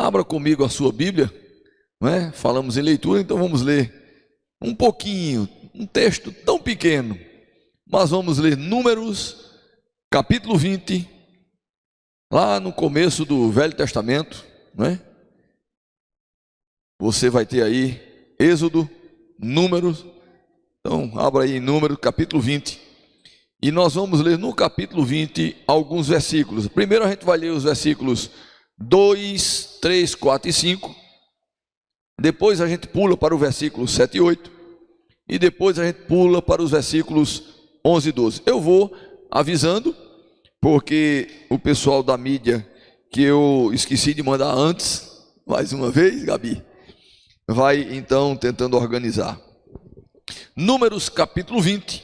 Abra comigo a sua Bíblia, não é? Falamos em leitura, então vamos ler um pouquinho, um texto tão pequeno, mas vamos ler Números, capítulo 20, lá no começo do Velho Testamento, não é? Você vai ter aí Êxodo, Números, então abra aí em Números, capítulo 20, e nós vamos ler no capítulo 20 alguns versículos. Primeiro a gente vai ler os versículos 2, 3, 4 e 5, depois a gente pula para o versículo 7 e 8, e depois a gente pula para os versículos 11 e 12. Eu vou avisando, porque o pessoal da mídia, que eu esqueci de mandar antes, mais uma vez, Gabi, vai então tentando organizar. Números capítulo 20,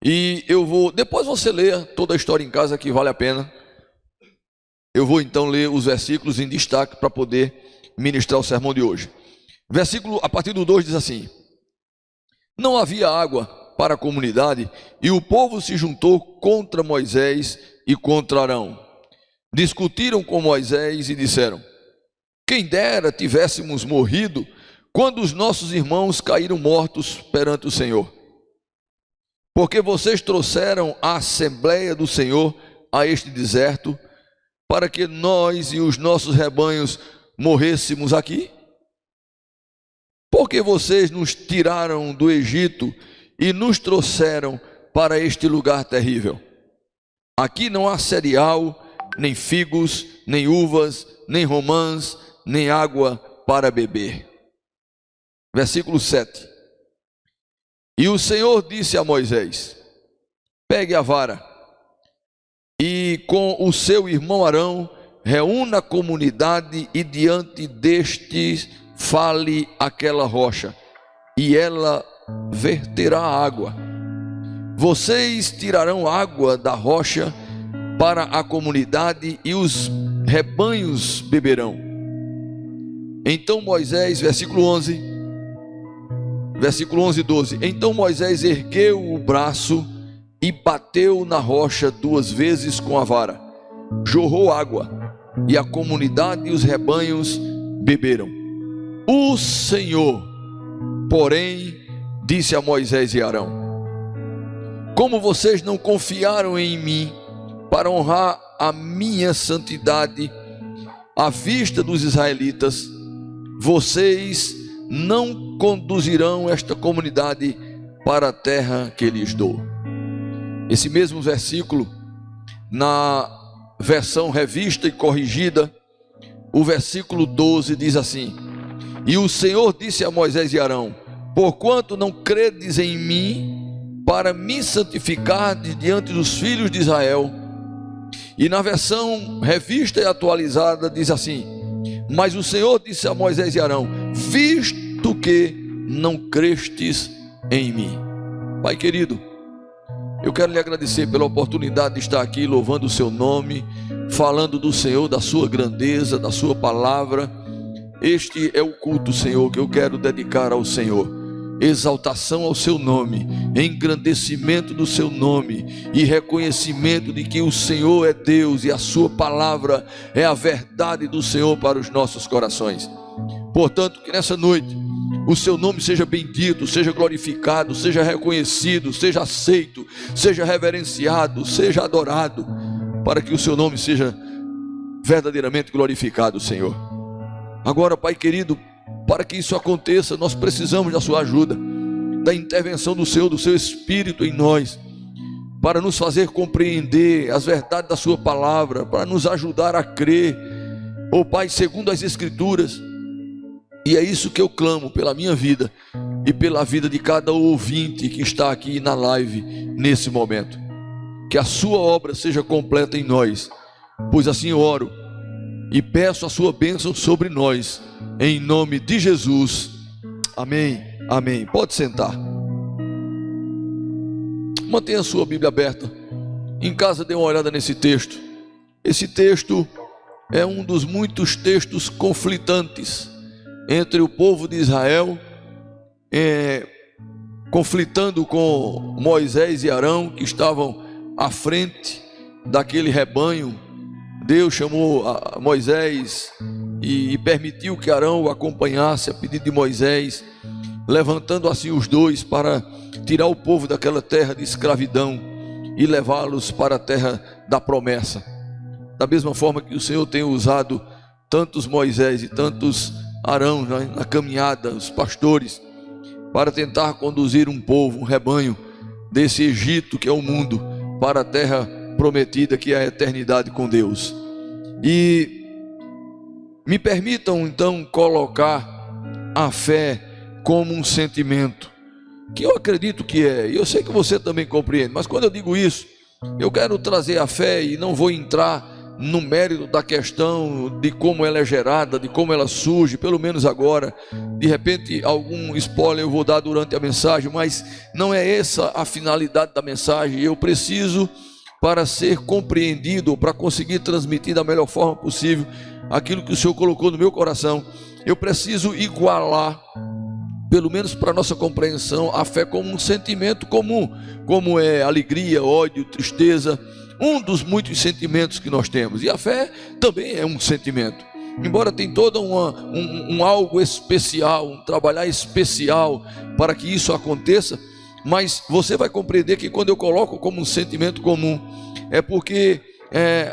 e eu vou, depois você lê toda a história em casa, que vale a pena. Eu vou então ler os versículos em destaque para poder ministrar o sermão de hoje. Versículo a partir do 2 diz assim: Não havia água para a comunidade, e o povo se juntou contra Moisés e contra Arão. Discutiram com Moisés e disseram: Quem dera tivéssemos morrido quando os nossos irmãos caíram mortos perante o Senhor. Porque vocês trouxeram a Assembleia do Senhor a este deserto, para que nós e os nossos rebanhos morrêssemos aqui? Porque vocês nos tiraram do Egito e nos trouxeram para este lugar terrível? Aqui não há cereal, nem figos, nem uvas, nem romãs, nem água para beber. Versículo 7. E o Senhor disse a Moisés: Pegue a vara e com o seu irmão Arão reúna a comunidade e diante destes fale aquela rocha, e ela verterá água. Vocês tirarão água da rocha para a comunidade e os rebanhos beberão. Então Moisés, versículo 11 e 12. Então Moisés ergueu o braço e bateu na rocha 2 vezes com a vara. Jorrou água, e a comunidade e os rebanhos beberam. O Senhor, porém, disse a Moisés e Arão: Como vocês não confiaram em mim para honrar a minha santidade à vista dos israelitas, vocês não conduzirão esta comunidade para a terra que lhes dou. Esse mesmo versículo, na versão revista e corrigida, o versículo 12 diz assim: E o Senhor disse a Moisés e Arão: Porquanto não credes em mim para me santificar diante dos filhos de Israel. E na versão revista e atualizada diz assim: Mas o Senhor disse a Moisés e Arão: Visto que não crestes em mim. Pai querido, eu quero lhe agradecer pela oportunidade de estar aqui louvando o seu nome, falando do Senhor, da sua grandeza, da sua palavra. Este é o culto, Senhor, que eu quero dedicar ao Senhor. Exaltação ao seu nome, engrandecimento do seu nome e reconhecimento de que o Senhor é Deus e a sua palavra é a verdade do Senhor para os nossos corações. Portanto, que nessa noite o seu nome seja bendito, seja glorificado, seja reconhecido, seja aceito, seja reverenciado, seja adorado, para que o seu nome seja verdadeiramente glorificado, Senhor. Agora, Pai querido, para que isso aconteça, nós precisamos da sua ajuda, da intervenção do Senhor, do seu Espírito em nós, para nos fazer compreender as verdades da sua palavra, para nos ajudar a crer, ó Pai, segundo as Escrituras. E é isso que eu clamo pela minha vida e pela vida de cada ouvinte que está aqui na live nesse momento. Que a sua obra seja completa em nós, pois assim eu oro e peço a sua bênção sobre nós, em nome de Jesus. Amém, amém. Pode sentar. Mantenha a sua Bíblia aberta. Em casa dê uma olhada nesse texto. Esse texto é um dos muitos textos conflitantes entre o povo de Israel, conflitando com Moisés e Arão, que estavam à frente daquele rebanho. Deus chamou a Moisés e permitiu que Arão o acompanhasse a pedido de Moisés, levantando assim os dois para tirar o povo daquela terra de escravidão e levá-los para a terra da promessa. Da mesma forma que o Senhor tem usado tantos Moisés e tantos Arão na caminhada, os pastores, para tentar conduzir um povo, um rebanho desse Egito que é o mundo, para a terra prometida que é a eternidade com Deus. E me permitam então colocar a fé como um sentimento, que eu acredito que é, e eu sei que você também compreende, mas quando eu digo isso, eu quero trazer a fé e não vou entrar no mérito da questão de como ela é gerada, de como ela surge, pelo menos agora. De repente algum spoiler eu vou dar durante a mensagem, mas não é essa a finalidade da mensagem. Eu preciso, para ser compreendido, para conseguir transmitir da melhor forma possível aquilo que o Senhor colocou no meu coração, eu preciso igualar, pelo menos para nossa compreensão, a fé como um sentimento comum, como é alegria, ódio, tristeza, um dos muitos sentimentos que nós temos. E a fé também é um sentimento, embora tenha todo um algo especial, um trabalhar especial para que isso aconteça. Mas você vai compreender que quando eu coloco como um sentimento comum, é porque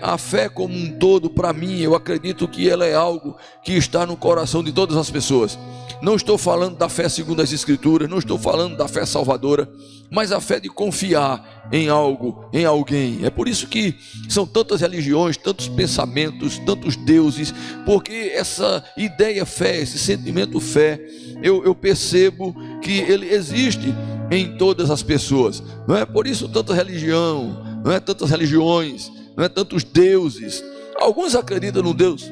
a fé como um todo, para mim, eu acredito que ela é algo que está no coração de todas as pessoas. Não estou falando da fé segundo as Escrituras, não estou falando da fé salvadora, mas a fé de confiar em algo, em alguém. É por isso que são tantas religiões, tantos pensamentos, tantos deuses, porque essa ideia fé, esse sentimento fé, eu percebo que ele existe em todas as pessoas. Não é por isso tanta religião, não é tantas religiões, não é tantos deuses. Alguns acreditam no Deus,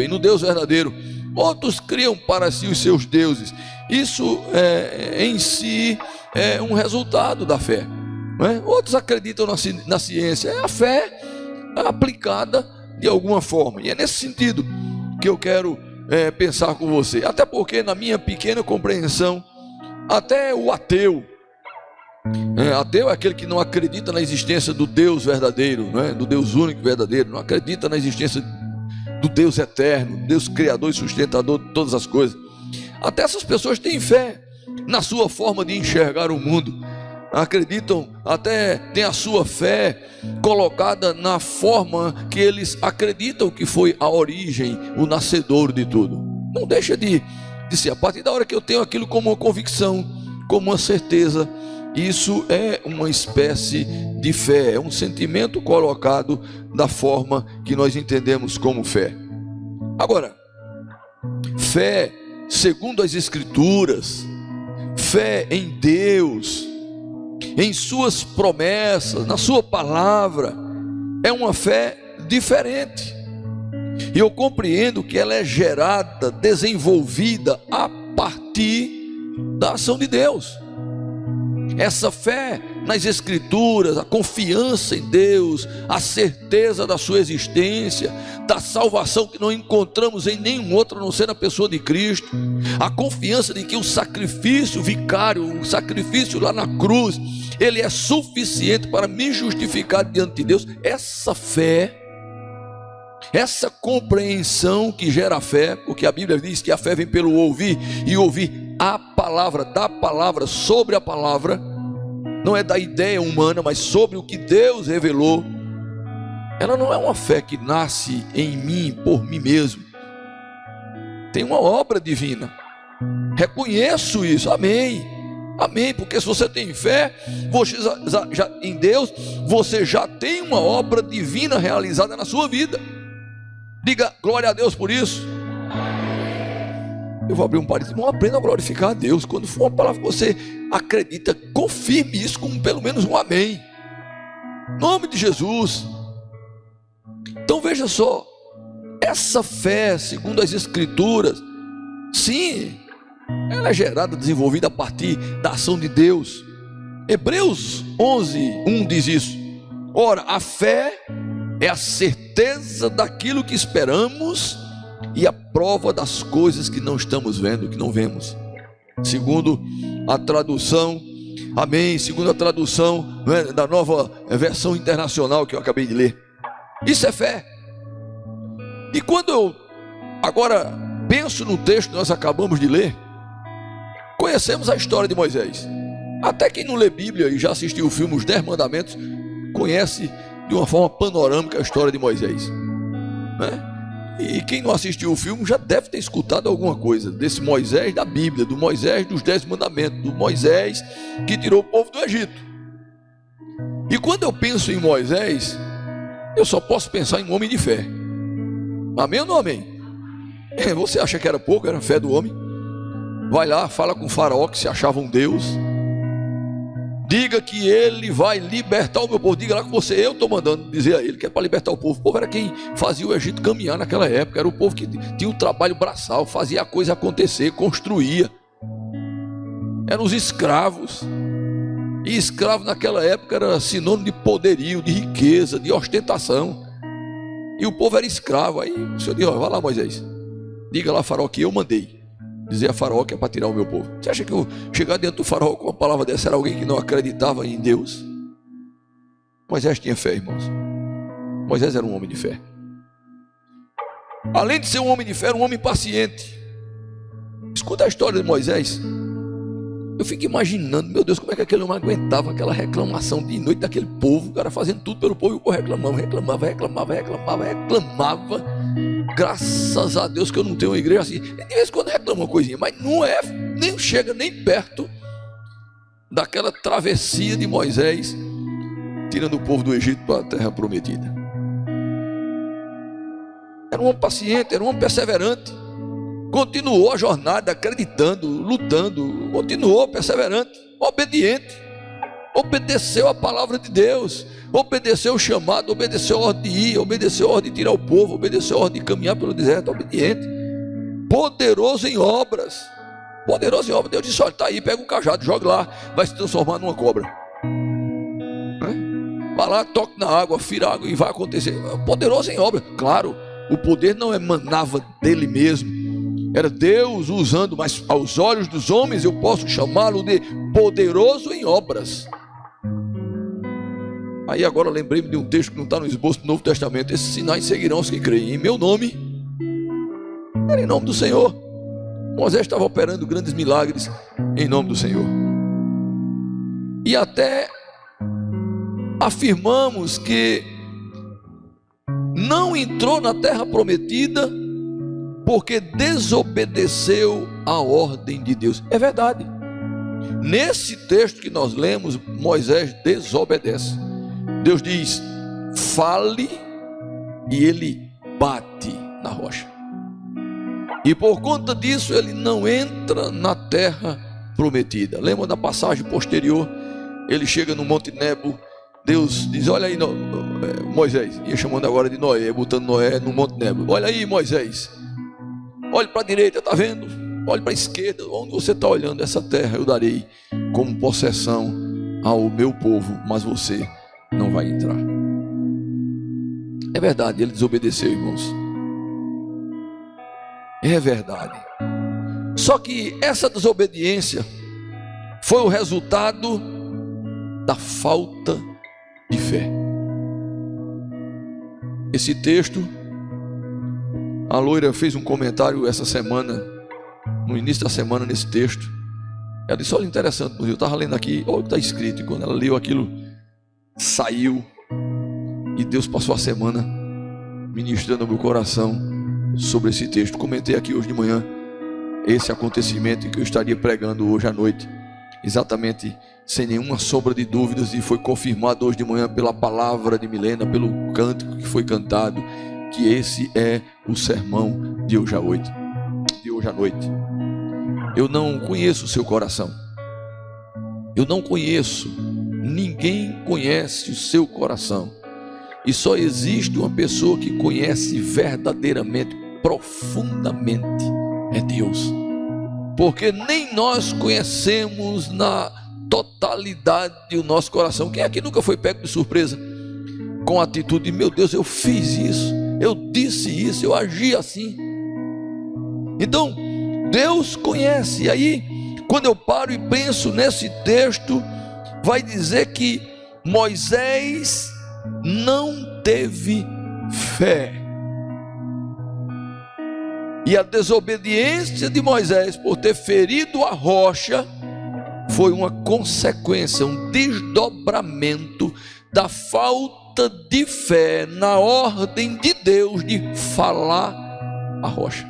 no Deus verdadeiro. Outros criam para si os seus deuses. Isso em si é um resultado da fé, não é? Outros acreditam na ciência. É a fé aplicada de alguma forma. E é nesse sentido que eu quero pensar com você. Até porque, na minha pequena compreensão, até o ateu, ateu é aquele que não acredita na existência do Deus verdadeiro, não é? Do Deus único verdadeiro, não acredita na existência do Deus eterno, Deus criador e sustentador de todas as coisas. Até essas pessoas têm fé na sua forma de enxergar o mundo, acreditam, até têm a sua fé colocada na forma que eles acreditam que foi a origem, o nascedor de tudo. Não deixa de ser. A partir da hora que eu tenho aquilo como uma convicção, como uma certeza, isso é uma espécie de fé, é um sentimento colocado da forma que nós entendemos como fé. Agora, fé segundo as Escrituras, fé em Deus, em suas promessas, na sua palavra, é uma fé diferente. E eu compreendo que ela é gerada, desenvolvida a partir da ação de Deus. Essa fé nas Escrituras, a confiança em Deus, a certeza da sua existência, da salvação que não encontramos em nenhum outro a não ser na pessoa de Cristo, a confiança de que o sacrifício vicário, o sacrifício lá na cruz, ele é suficiente para me justificar diante de Deus. Essa fé, essa compreensão que gera a fé, porque a Bíblia diz que a fé vem pelo ouvir, e ouvir a palavra, da palavra, sobre a palavra, não é da ideia humana, mas sobre o que Deus revelou. Ela não é uma fé que nasce em mim, por mim mesmo. Tem uma obra divina. Reconheço isso, amém. Amém, porque se você tem fé, você já em Deus, você já tem uma obra divina realizada na sua vida. Diga glória a Deus por isso. Eu vou abrir um parênteses. Não aprenda a glorificar a Deus. Quando for uma palavra que você acredita, confirme isso com pelo menos um amém. Em nome de Jesus. Então veja só, essa fé, segundo as Escrituras, sim, ela é gerada, desenvolvida a partir da ação de Deus. Hebreus 11:1 diz isso. Ora, a fé é a certeza daquilo que esperamos e a prova das coisas que não estamos vendo, que não vemos. Segundo a tradução, amém, segundo a tradução, né, da Nova Versão Internacional que eu acabei de ler. Isso é fé. E quando eu Agora, penso no texto que nós acabamos de ler. Conhecemos a história de Moisés. Até quem não lê Bíblia e já assistiu o filme Os 10 Mandamentos, conhece de uma forma panorâmica a história de Moisés, né? E quem não assistiu o filme já deve ter escutado alguma coisa desse Moisés da Bíblia, do Moisés dos 10 Mandamentos, do Moisés que tirou o povo do Egito. E quando eu penso em Moisés, eu só posso pensar em um homem de fé. Amém ou não amém? Você acha que era pouco, era a fé do homem? Vai lá, fala com o faraó que se achava um Deus. Diga que ele vai libertar o meu povo. Diga lá que eu estou mandando dizer a ele que é para libertar o povo. O povo era quem fazia o Egito caminhar naquela época. Era o povo que tinha o trabalho braçal, fazia a coisa acontecer, construía. Eram os escravos. E escravo naquela época era sinônimo de poderio, de riqueza, de ostentação. E o povo era escravo. Aí o Senhor disse: vai lá, Moisés, diga lá, faraó, que eu mandei dizer a faraó que é para tirar o meu povo. Você acha que eu chegar dentro do faraó com uma palavra dessa era alguém que não acreditava em Deus? Moisés tinha fé, irmãos. Moisés era um homem de fé. Além de ser um homem de fé, era um homem paciente. Escuta a história de Moisés. Eu fico imaginando, meu Deus, como é que aquele homem aguentava aquela reclamação de noite daquele povo, o cara fazendo tudo pelo povo, e o povo reclamava. Graças a Deus que eu não tenho uma igreja assim. De vez em quando reclama uma coisinha, mas não é, nem chega nem perto daquela travessia de Moisés tirando o povo do Egito para a terra prometida. Era um homem paciente, era um homem perseverante. Continuou a jornada acreditando, lutando, continuou perseverante, obediente, obedeceu a palavra de Deus, obedeceu o chamado, obedeceu a ordem de ir, obedeceu a ordem de tirar o povo, obedeceu a ordem de caminhar pelo deserto, obediente, poderoso em obras. Deus disse: olha, está aí, pega um cajado, joga lá, vai se transformar numa cobra. Vai lá, toque na água, fira a água e vai acontecer. Poderoso em obras. Claro, o poder não emanava dele mesmo, era Deus usando, mas aos olhos dos homens eu posso chamá-lo de poderoso em obras. Aí agora lembrei-me de um texto que não está no esboço do Novo Testamento: esses sinais seguirão os que creem em meu nome. Era em nome do Senhor. Moisés estava operando grandes milagres em nome do Senhor. E até afirmamos que não entrou na terra prometida porque desobedeceu a ordem de Deus. É verdade. Nesse texto que nós lemos, Moisés desobedece. Deus diz: fale, e ele bate na rocha. E por conta disso ele não entra na terra prometida. Lembra da passagem posterior? Ele chega no Monte Nebo. Deus diz: olha aí, Moisés, ia chamando agora de Noé, botando Noé no Monte Nebo. Olha aí, Moisés, olhe para a direita, está vendo? Olhe para a esquerda, onde você está olhando, essa terra eu darei como possessão ao meu povo, mas você não vai entrar. É verdade, ele desobedeceu, irmãos. É verdade. Só que essa desobediência foi o resultado da falta de fé. Esse texto, a loira fez um comentário essa semana, no início da semana, nesse texto. Ela disse: olha, interessante, eu estava lendo aqui, olha o que está escrito. E quando ela leu aquilo, saiu, e Deus passou a semana ministrando no meu coração sobre esse texto. Comentei aqui hoje de manhã esse acontecimento que eu estaria pregando hoje à noite, exatamente sem nenhuma sombra de dúvidas, e foi confirmado hoje de manhã pela palavra de Milena, pelo cântico que foi cantado, que esse é o sermão de hoje à noite. Eu não conheço o seu coração, eu não conheço, ninguém conhece o seu coração, e só existe uma pessoa que conhece verdadeiramente, profundamente, é Deus. Porque nem nós conhecemos na totalidade o nosso coração. Quem aqui nunca foi pego de surpresa com a atitude de: meu Deus, eu fiz isso, eu disse isso, eu agi assim? Então Deus conhece. E aí, quando eu paro e penso nesse texto, vai dizer que Moisés não teve fé. E a desobediência de Moisés por ter ferido a rocha foi uma consequência, um desdobramento da falta de fé na ordem de Deus de falar a rocha.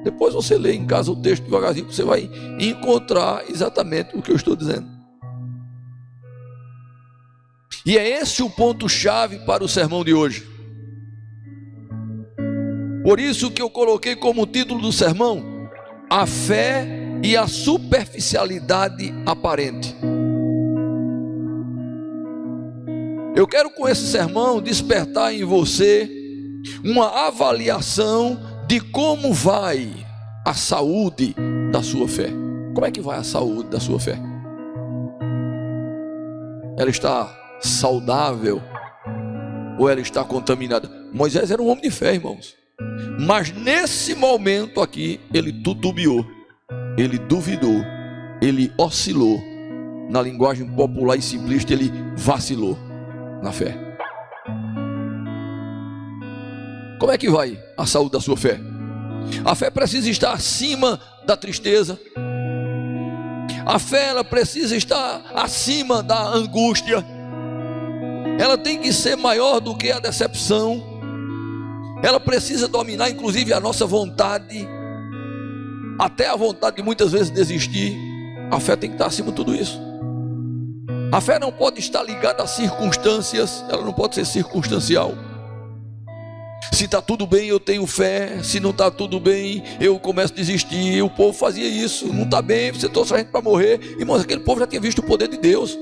Depois você lê em casa o texto devagarzinho, você vai encontrar exatamente o que eu estou dizendo. E é esse o ponto-chave para o sermão de hoje. Por isso que eu coloquei como título do sermão: a fé e a superficialidade aparente. Eu quero com esse sermão despertar em você uma avaliação de como vai a saúde da sua fé. Como é que vai a saúde da sua fé? Ela está saudável ou ela está contaminada? Moisés era um homem de fé, irmãos, mas nesse momento aqui ele titubeou, ele duvidou, ele oscilou. Na linguagem popular e simplista, ele vacilou na fé. Como é que vai a saúde da sua fé? A fé precisa estar acima da tristeza. A fé, ela precisa estar acima da angústia. Ela tem que ser maior do que a decepção. Ela precisa dominar inclusive a nossa vontade, até a vontade de muitas vezes desistir. A fé tem que estar acima de tudo isso. A fé não pode estar ligada a circunstâncias, ela não pode ser circunstancial. Se está tudo bem, eu tenho fé. Se não está tudo bem, eu começo a desistir. O povo fazia isso. Não está bem, você trouxe a gente para morrer. Irmãos, aquele povo já tinha visto o poder de Deus.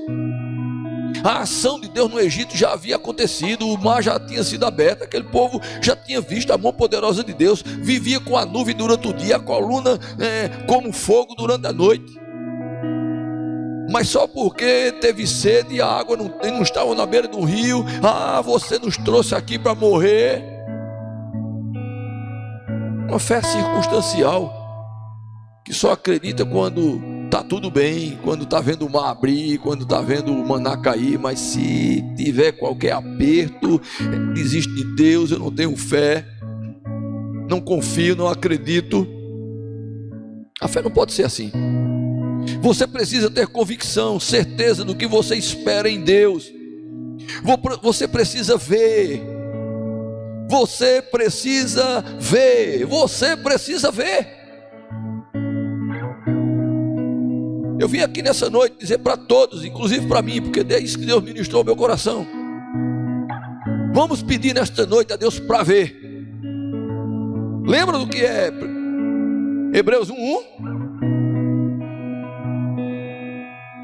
A ação de Deus no Egito já havia acontecido. O mar já tinha sido aberto. Aquele povo já tinha visto a mão poderosa de Deus. Vivia com a nuvem durante o dia, a coluna como fogo durante a noite. Mas só porque teve sede e a água não estava na beira do rio. Você nos trouxe aqui para morrer. Uma fé circunstancial, que só acredita quando está tudo bem, quando está vendo o mar abrir, quando está vendo o maná cair. Mas se tiver qualquer aperto, desiste de Deus, eu não tenho fé, não confio, não acredito. A fé não pode ser assim. Você precisa ter convicção, certeza do que você espera em Deus. Você precisa ver. Você precisa ver. Você precisa ver. Eu vim aqui nessa noite dizer para todos, inclusive para mim, porque é isso que Deus ministrou ao meu coração. Vamos pedir nesta noite a Deus para ver. Lembra do que é Hebreus 1:1?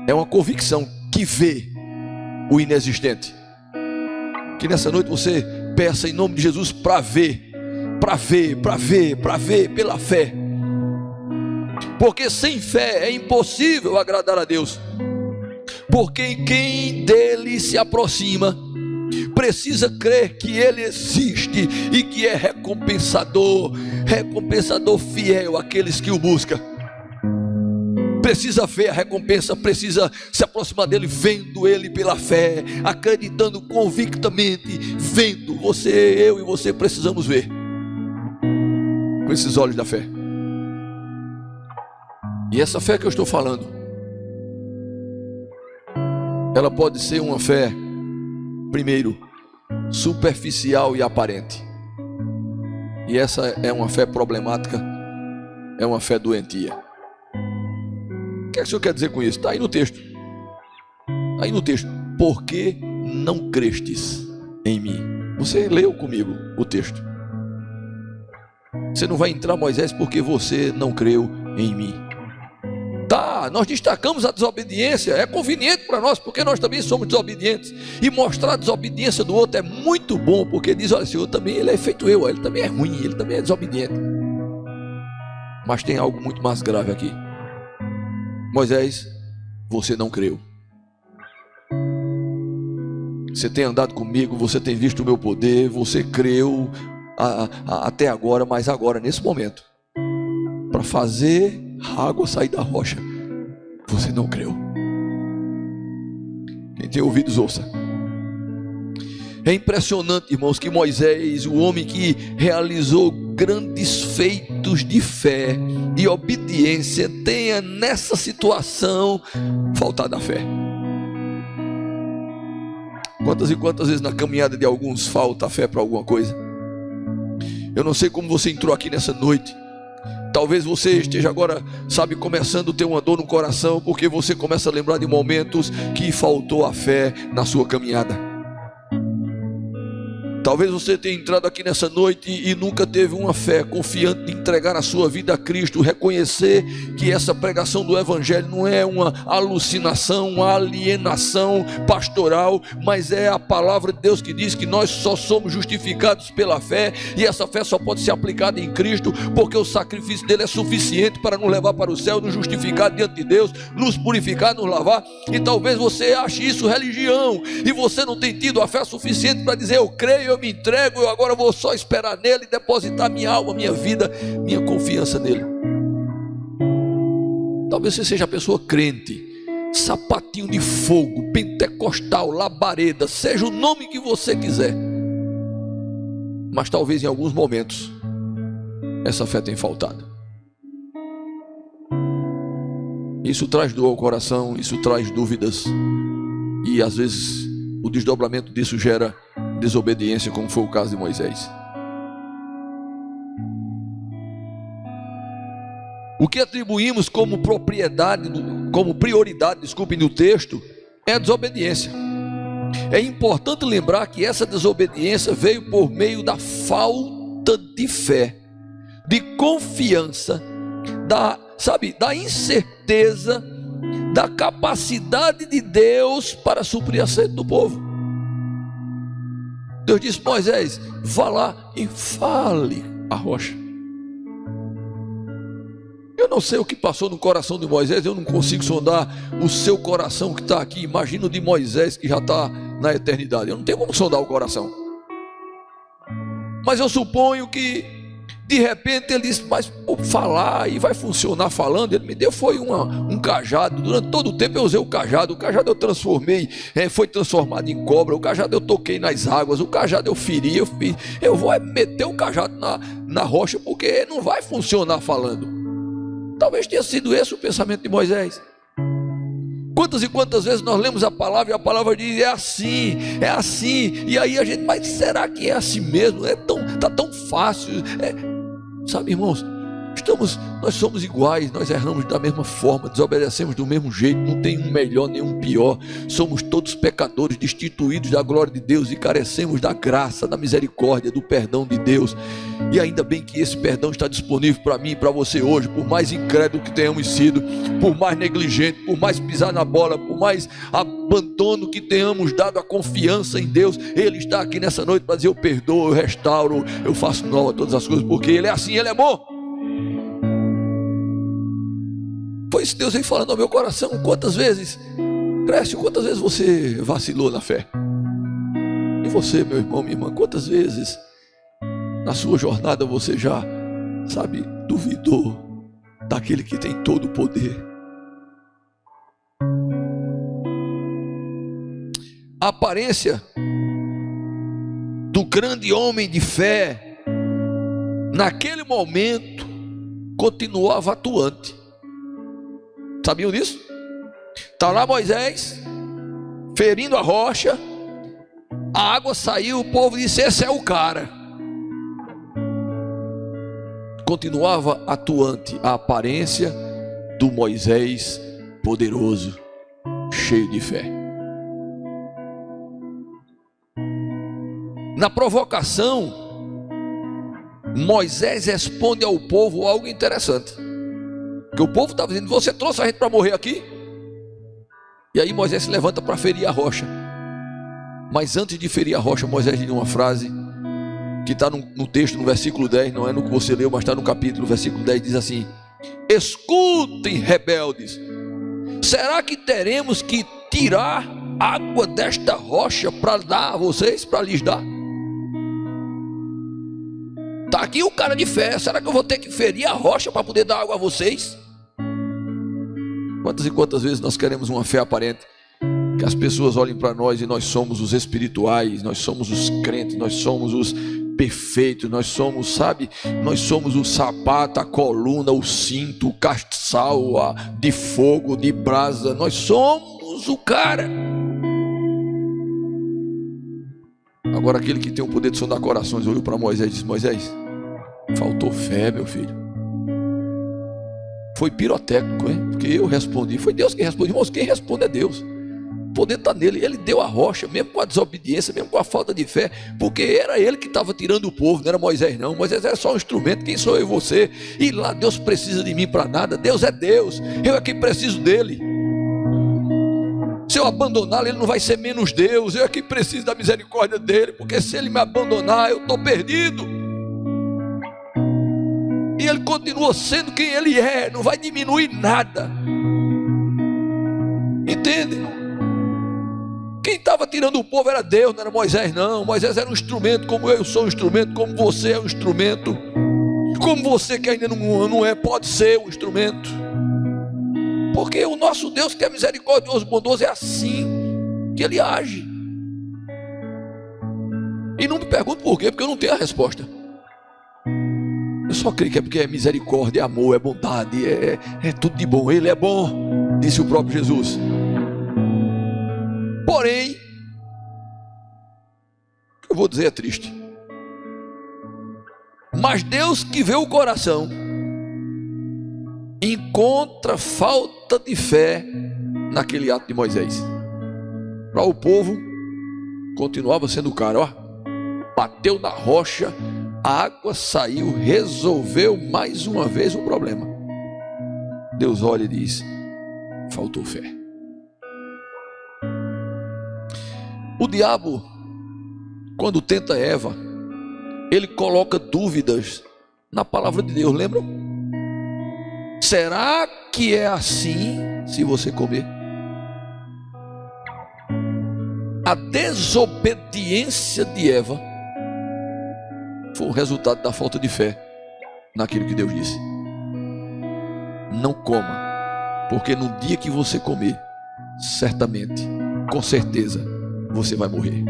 É uma convicção que vê o inexistente. Que nessa noite você peça em nome de Jesus para ver, pela fé. Porque sem fé é impossível agradar a Deus. Porque quem dele se aproxima precisa crer que ele existe e que é recompensador fiel àqueles que o buscam. Precisa ver a recompensa, precisa se aproximar dele, vendo ele pela fé, acreditando convictamente, vendo. Eu e você precisamos ver com esses olhos da fé. E essa fé que eu estou falando, ela pode ser uma fé, primeiro, superficial e aparente. E essa é uma fé problemática, é uma fé doentia. O que é que o senhor quer dizer com isso? Está aí no texto. Está aí no texto. Por que não crestes em mim? Você leu comigo o texto. Você não vai entrar, Moisés, porque você não creu em mim. Tá, nós destacamos a desobediência. É conveniente para nós, porque nós também somos desobedientes. E mostrar a desobediência do outro é muito bom, porque diz, olha, Senhor, também ele é feito eu, ele também é ruim, ele também é desobediente. Mas tem algo muito mais grave aqui. Moisés, você não creu. Você tem andado comigo, você tem visto o meu poder, você creu até agora, mas agora, nesse momento, para fazer a água sair da rocha, você não creu. Quem tem ouvidos, ouça. É impressionante, irmãos, que Moisés, o homem que realizou grandes feitos de fé e obediência, tenha nessa situação faltado a fé. Quantas e quantas vezes na caminhada de alguns falta a fé para alguma coisa? Eu não sei como você entrou aqui nessa noite. Talvez você esteja agora, começando a ter uma dor no coração, porque você começa a lembrar de momentos que faltou a fé na sua caminhada. Talvez você tenha entrado aqui nessa noite e nunca teve uma fé confiante de entregar a sua vida a Cristo, reconhecer que essa pregação do Evangelho não é uma alucinação, uma alienação pastoral, mas é a palavra de Deus que diz que nós só somos justificados pela fé, e essa fé só pode ser aplicada em Cristo, porque o sacrifício dele é suficiente para nos levar para o céu, nos justificar diante de Deus, nos purificar, nos lavar. E talvez você ache isso religião, e você não tem tido a fé suficiente para dizer: eu creio, eu me entrego, eu agora vou só esperar nele, depositar minha alma, minha vida, minha confiança nele. Talvez você seja a pessoa crente, sapatinho de fogo, pentecostal, labareda, seja o nome que você quiser, mas talvez em alguns momentos essa fé tenha faltado. Isso traz dor ao coração, isso traz dúvidas, e às vezes o desdobramento disso gera desobediência, como foi o caso de Moisés. O que atribuímos como prioridade no texto é a desobediência. É importante lembrar que essa desobediência veio por meio da falta de fé, de confiança, da incerteza da capacidade de Deus para suprir a sede do povo. Deus disse: Moisés, vá lá e fale a rocha. Eu não sei o que passou no coração de Moisés, eu não consigo sondar o seu coração que está aqui. Imagina o de Moisés, que já está na eternidade. Eu não tenho como sondar o coração, mas eu suponho que de repente ele disse: mas vou falar e vai funcionar falando. Ele me deu foi um cajado. Durante todo o tempo eu usei o cajado eu transformei, foi transformado em cobra. O cajado eu toquei nas águas, o cajado eu feri, eu vou meter o cajado na rocha, porque não vai funcionar falando. Talvez tenha sido esse o pensamento de Moisés. Quantas e quantas vezes nós lemos a palavra e a palavra diz: é assim, e aí a gente: mas será que é assim mesmo? Está tão fácil. Sabe, irmãos, nós somos iguais, nós erramos da mesma forma, desobedecemos do mesmo jeito, não tem um melhor nem um pior. Somos todos pecadores, destituídos da glória de Deus e carecemos da graça, da misericórdia, do perdão de Deus. E ainda bem que esse perdão está disponível para mim e para você hoje. Por mais incrédulo que tenhamos sido, por mais negligente, por mais pisar na bola, por mais abandono que tenhamos dado a confiança em Deus, Ele está aqui nessa noite para dizer: eu perdoo, eu restauro, eu faço nova todas as coisas, porque Ele é assim, Ele é bom. Foi isso que Deus vem falando ao meu coração. Quantas vezes, Crécio, quantas vezes você vacilou na fé? E você, meu irmão, minha irmã, quantas vezes na sua jornada você já, duvidou daquele que tem todo o poder? A aparência do grande homem de fé naquele momento continuava atuante. Sabiam disso? Está lá Moisés ferindo a rocha, a água saiu, o povo disse: esse é o cara. Continuava atuante a aparência do Moisés poderoso, cheio de fé. Na provocação, Moisés responde ao povo algo interessante. Porque o povo estava dizendo: você trouxe a gente para morrer aqui? E aí Moisés se levanta para ferir a rocha. Mas antes de ferir a rocha, Moisés diz uma frase que está no texto, no versículo 10, não é no que você leu, mas está no capítulo, versículo 10, diz assim: escutem, rebeldes, será que teremos que tirar água desta rocha para dar a vocês, para lhes dar? Está aqui o cara de fé, será que eu vou ter que ferir a rocha para poder dar água a vocês? Quantas e quantas vezes nós queremos uma fé aparente, que as pessoas olhem para nós e nós somos os espirituais, nós somos os crentes, nós somos os perfeito. Nós somos, sabe, nós somos o sapato, a coluna, o cinto, o castiçal de fogo, de brasa. Nós somos o cara. Agora aquele que tem o poder de sondar corações olhou para Moisés e disse: Moisés, faltou fé, meu filho. Foi pirotécnico, hein? Porque eu respondi. Foi Deus que respondeu. Irmãos, quem responde é Deus. O poder está nele. Ele deu a rocha, mesmo com a desobediência, mesmo com a falta de fé, porque era ele que estava tirando o povo, não era Moisés não. Moisés era só um instrumento. Quem sou eu e você? E lá Deus precisa de mim para nada. Deus é Deus, eu é que preciso dele. Se eu abandoná-lo, ele não vai ser menos Deus. Eu é que preciso da misericórdia dele, porque se ele me abandonar, eu estou perdido. E ele continua sendo quem ele é, não vai diminuir nada. Entende? Quem estava tirando o povo era Deus, não era Moisés não. Moisés era um instrumento, como eu sou um instrumento, como você é um instrumento, como você que ainda não é, pode ser um instrumento. Porque o nosso Deus, que é misericordioso, bondoso, é assim que ele age. E não me pergunte por quê, porque eu não tenho a resposta. Eu só creio que é porque é misericórdia, é amor, é bondade, é tudo de bom. Ele é bom, disse o próprio Jesus. Porém, o que eu vou dizer é triste. Mas Deus, que vê o coração, encontra falta de fé naquele ato de Moisés. Para o povo, continuava sendo o cara, ó, bateu na rocha, a água saiu, resolveu mais uma vez o problema. Deus olha e diz: faltou fé. O diabo, quando tenta Eva, ele coloca dúvidas na palavra de Deus, lembram? Será que é assim se você comer? A desobediência de Eva foi o resultado da falta de fé naquilo que Deus disse. Não coma, porque no dia que você comer, certamente, com certeza, você vai morrer.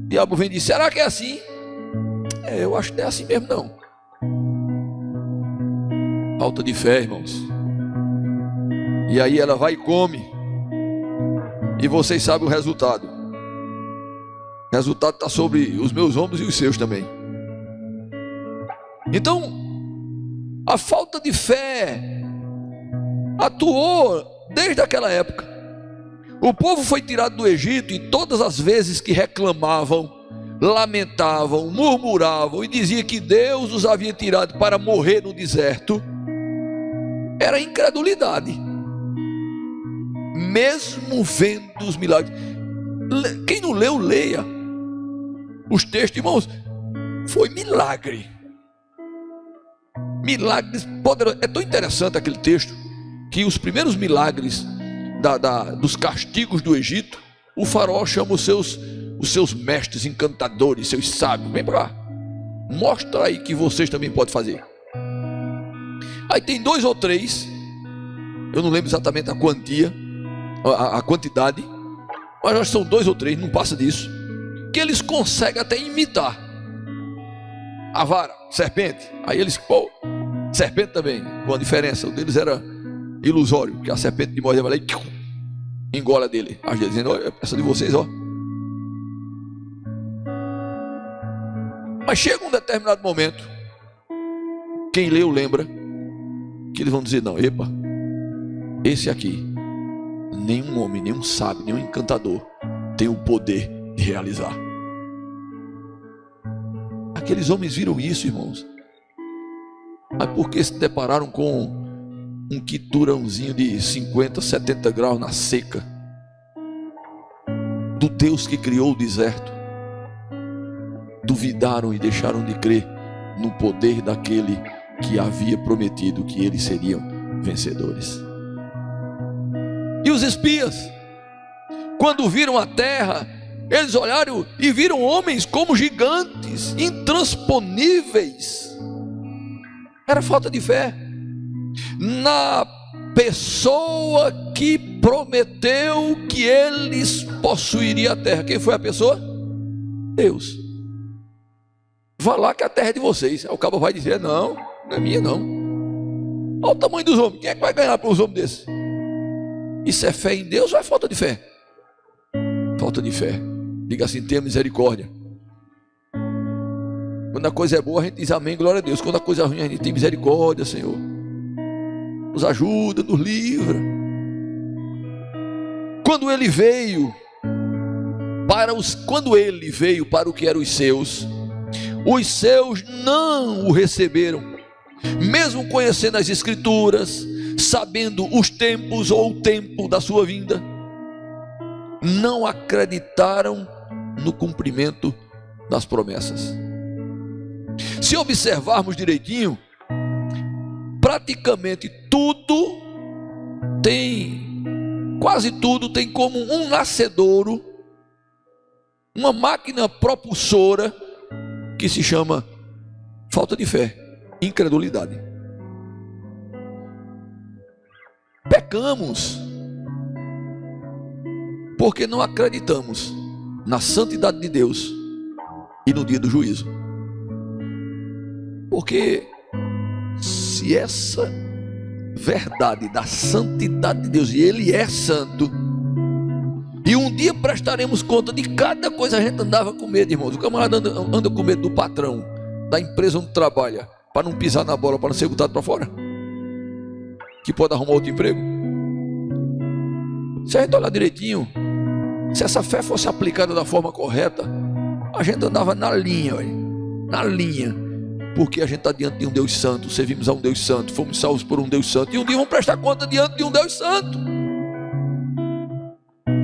O diabo vem e diz: será que é assim? Eu acho que não é assim mesmo não. Falta de fé, irmãos. E aí ela vai e come. E vocês sabem o resultado. O resultado está sobre os meus ombros e os seus também. Então, a falta de fé atuou desde aquela época. O povo foi tirado do Egito, e todas as vezes que reclamavam, lamentavam, murmuravam e diziam que Deus os havia tirado para morrer no deserto, era incredulidade. Mesmo vendo os milagres. Quem não leu, leia os textos, irmãos. Foi milagre. Milagres poderosos. É tão interessante aquele texto, que os primeiros milagres dos castigos do Egito, o faraó chama os seus mestres encantadores, seus sábios: vem para cá, mostra aí que vocês também podem fazer. Aí tem 2 ou 3, eu não lembro exatamente a quantia, a quantidade, mas acho que são 2 ou 3, não passa disso, que eles conseguem até imitar a vara, serpente. Aí eles, serpente também, com a diferença, o deles era ilusório, que a serpente de Moisés vai lá e engola dele, às vezes dizendo: olha, essa de vocês, ó. Mas chega um determinado momento, quem leu lembra, que eles vão dizer: não, epa, esse aqui, nenhum homem, nenhum sábio, nenhum encantador tem o poder de realizar. Aqueles homens viram isso, irmãos, mas porque se depararam com um quiturãozinho de 50, 70 graus na seca, do Deus que criou o deserto, duvidaram e deixaram de crer no poder daquele que havia prometido que eles seriam vencedores. E os espias, quando viram a terra, eles olharam e viram homens como gigantes, intransponíveis. Era falta de fé na pessoa que prometeu que eles possuiriam a terra. Quem foi a pessoa? Deus. vá lá que a terra é de vocês. Aí o cabo vai dizer: não, não é minha não. Olha o tamanho dos homens, quem é que vai ganhar para uns homens desses? Isso é fé em Deus ou é falta de fé? Falta de fé. Diga assim: tenha misericórdia. Quando a coisa é boa a gente diz amém, glória a Deus. Quando a coisa é ruim a gente tem misericórdia, Senhor. Nos ajuda, nos livra. Quando ele veio para o que eram os seus não o receberam, mesmo conhecendo as escrituras, sabendo os tempos ou o tempo da sua vinda, não acreditaram no cumprimento das promessas. Se observarmos direitinho, praticamente quase tudo tem como um nascedouro, uma máquina propulsora que se chama falta de fé, incredulidade. Pecamos porque não acreditamos na santidade de Deus e no dia do juízo. Porque se essa verdade da santidade de Deus, e Ele é santo, e um dia prestaremos conta de cada coisa, a gente andava com medo, irmãos. O camarada anda com medo do patrão, da empresa onde trabalha, para não pisar na bola, para não ser botado para fora, que pode arrumar outro emprego. Se a gente olhar direitinho, se essa fé fosse aplicada da forma correta, a gente andava na linha, na linha. Porque a gente está diante de um Deus santo, servimos a um Deus santo, fomos salvos por um Deus santo, e um dia vamos prestar conta diante de um Deus santo.